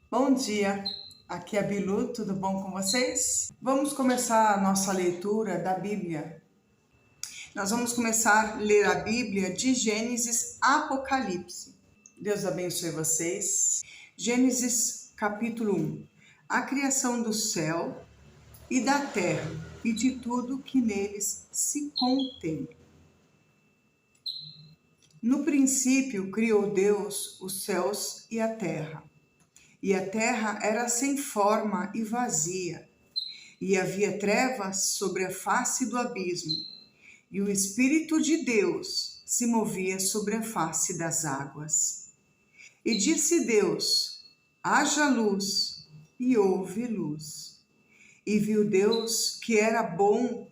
Bom dia, aqui é a Bilu, tudo bom com vocês? Vamos começar a nossa leitura da Bíblia. Nós vamos começar a ler a Bíblia de Gênesis a Apocalipse. Deus abençoe vocês. Gênesis capítulo 1. A criação do céu e da terra e de tudo que neles se contém. No princípio criou Deus os céus e a terra. E a terra era sem forma e vazia, e havia trevas sobre a face do abismo, e o Espírito de Deus se movia sobre a face das águas. E disse Deus: haja luz, e houve luz. E viu Deus que era bom,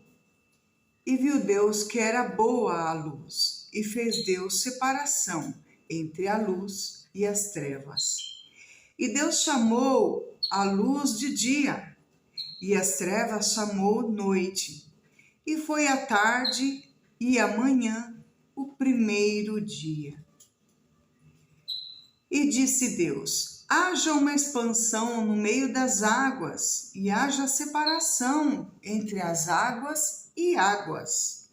e viu Deus que era boa a luz, e fez Deus separação entre a luz e as trevas. E Deus chamou a luz de dia, e as trevas chamou noite. E foi a tarde e a manhã o primeiro dia. E disse Deus: haja uma expansão no meio das águas, e haja separação entre as águas e águas.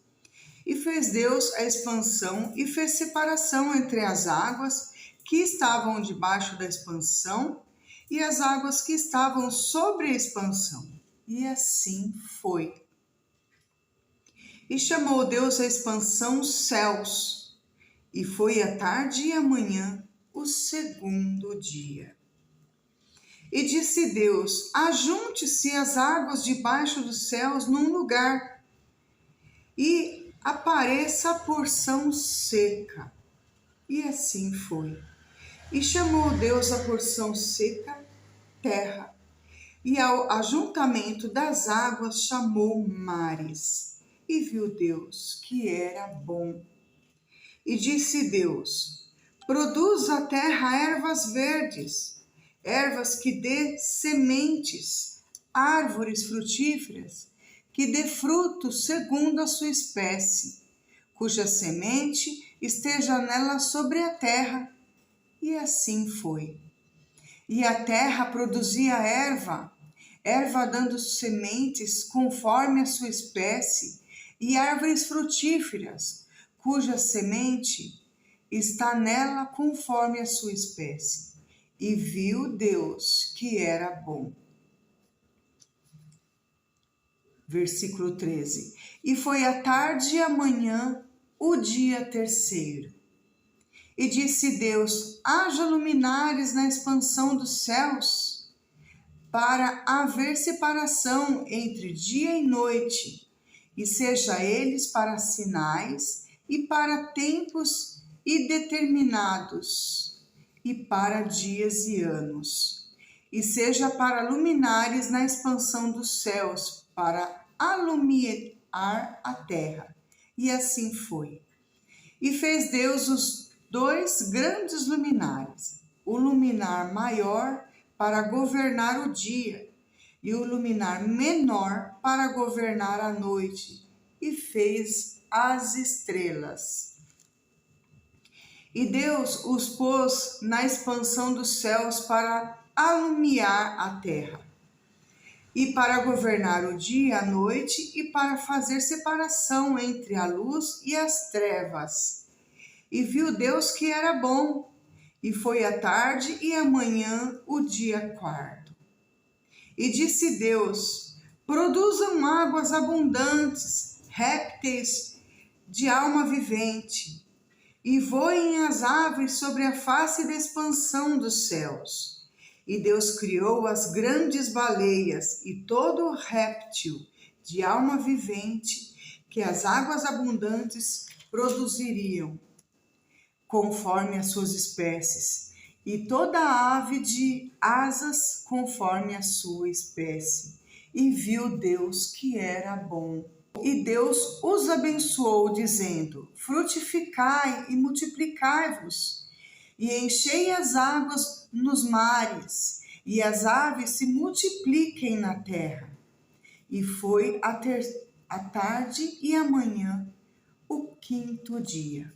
E fez Deus a expansão e fez separação entre as águas que estavam debaixo da expansão e as águas que estavam sobre a expansão. E assim foi. E chamou Deus a expansão céus, e foi a tarde e a manhã o segundo dia. E disse Deus: ajunte-se as águas debaixo dos céus num lugar, e apareça a porção seca. E assim foi. E chamou Deus a porção seca terra, e ao ajuntamento das águas chamou mares. E viu Deus que era bom. E disse Deus: produz a terra ervas verdes, ervas que dê sementes, árvores frutíferas, que dê frutos segundo a sua espécie, cuja semente esteja nela sobre a terra. E assim foi. E a terra produzia erva dando sementes conforme a sua espécie, e árvores frutíferas, cuja semente está nela conforme a sua espécie. E viu Deus que era bom. Versículo 13. E foi a tarde e a manhã o dia terceiro. E disse Deus: haja luminares na expansão dos céus, para haver separação entre dia e noite, e seja eles para sinais e para tempos indeterminados, e para dias e anos, e seja para luminares na expansão dos céus, para alumiar a terra. E assim foi. E fez Deus os dois grandes luminares, o luminar maior para governar o dia, e o luminar menor para governar a noite, e fez as estrelas. E Deus os pôs na expansão dos céus para alumiar a terra, e para governar o dia e a noite, e para fazer separação entre a luz e as trevas. E viu Deus que era bom, e foi a tarde e a manhã o dia quarto. E disse Deus: produzam águas abundantes, répteis de alma vivente, e voem as aves sobre a face da expansão dos céus. E Deus criou as grandes baleias e todo réptil de alma vivente que as águas abundantes produziriam, conforme as suas espécies, e toda ave de asas conforme a sua espécie. E viu Deus que era bom. E Deus os abençoou, dizendo: frutificai e multiplicai-vos, e enchei as águas nos mares, e as aves se multipliquem na terra. E foi a tarde e a manhã o quinto dia.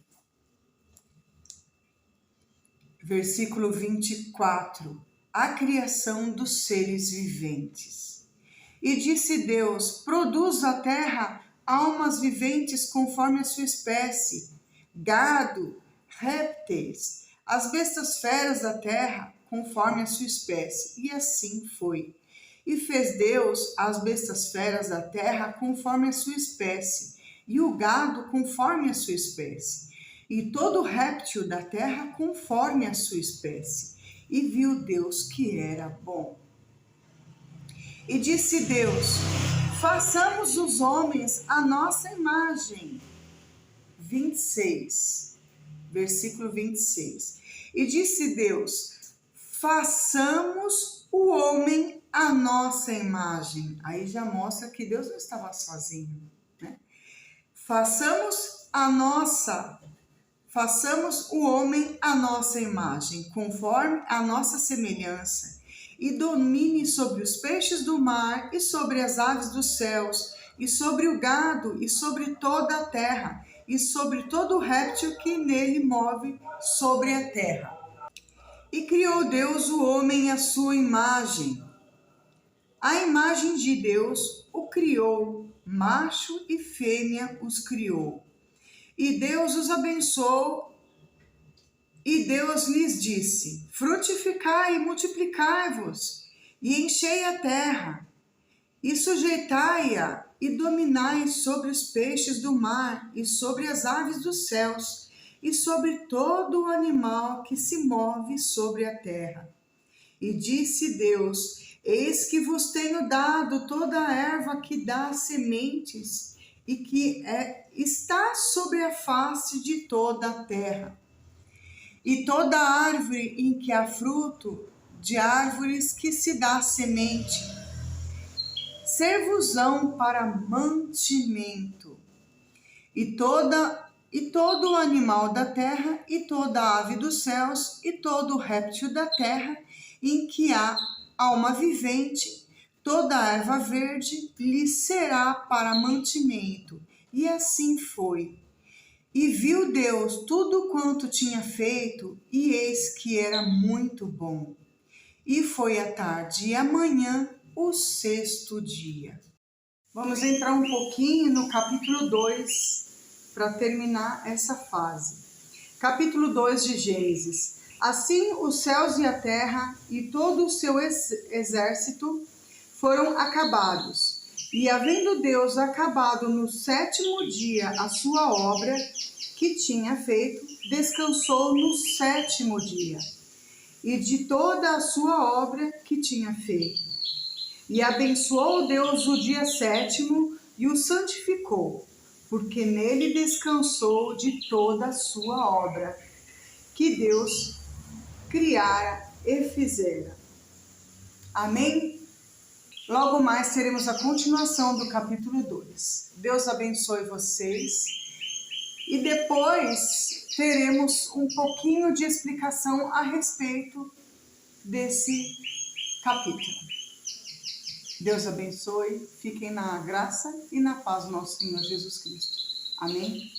Versículo 24. a criação dos seres viventes. E disse Deus: produz a terra almas viventes conforme a sua espécie, gado, répteis, as bestas feras da terra conforme a sua espécie. E assim foi. E fez Deus as bestas feras da terra conforme a sua espécie, e o gado conforme a sua espécie, e todo réptil da terra conforme a sua espécie. E viu Deus que era bom. E disse Deus: façamos os homens à nossa imagem. 26, versículo 26. E disse Deus: façamos o homem à nossa imagem. Aí já mostra que Deus não estava sozinho, né? Façamos o homem à nossa imagem, conforme a nossa semelhança, e domine sobre os peixes do mar, e sobre as aves dos céus, e sobre o gado, e sobre toda a terra, e sobre todo o réptil que nele move sobre a terra. E criou Deus o homem à sua imagem. A imagem de Deus o criou, macho e fêmea os criou. E Deus os abençoou, e Deus lhes disse: frutificai e multiplicai-vos, e enchei a terra, e sujeitai-a, e dominai sobre os peixes do mar, e sobre as aves dos céus, e sobre todo o animal que se move sobre a terra. E disse Deus: eis que vos tenho dado toda a erva que dá sementes, e que está sobre a face de toda a terra, e toda árvore em que há fruto, de árvores que se dá semente, ser-vos-ão para mantimento, e todo animal da terra, e toda ave dos céus, e todo réptil da terra, em que há alma vivente, toda erva verde lhe será para mantimento. E assim foi. E viu Deus tudo quanto tinha feito, e eis que era muito bom. E foi a tarde e a manhã, o sexto dia. Vamos entrar um pouquinho no capítulo 2, para terminar essa fase. Capítulo 2 de Gênesis. Assim os céus e a terra e todo o seu exército foram acabados. E havendo Deus acabado no sétimo dia a sua obra que tinha feito, descansou no sétimo dia, e de toda a sua obra que tinha feito. E abençoou Deus o dia sétimo e o santificou, porque nele descansou de toda a sua obra que Deus criara e fizera. Amém? Logo mais teremos a continuação do capítulo 2. Deus abençoe vocês. E depois teremos um pouquinho de explicação a respeito desse capítulo. Deus abençoe, fiquem na graça e na paz do nosso Senhor Jesus Cristo. Amém?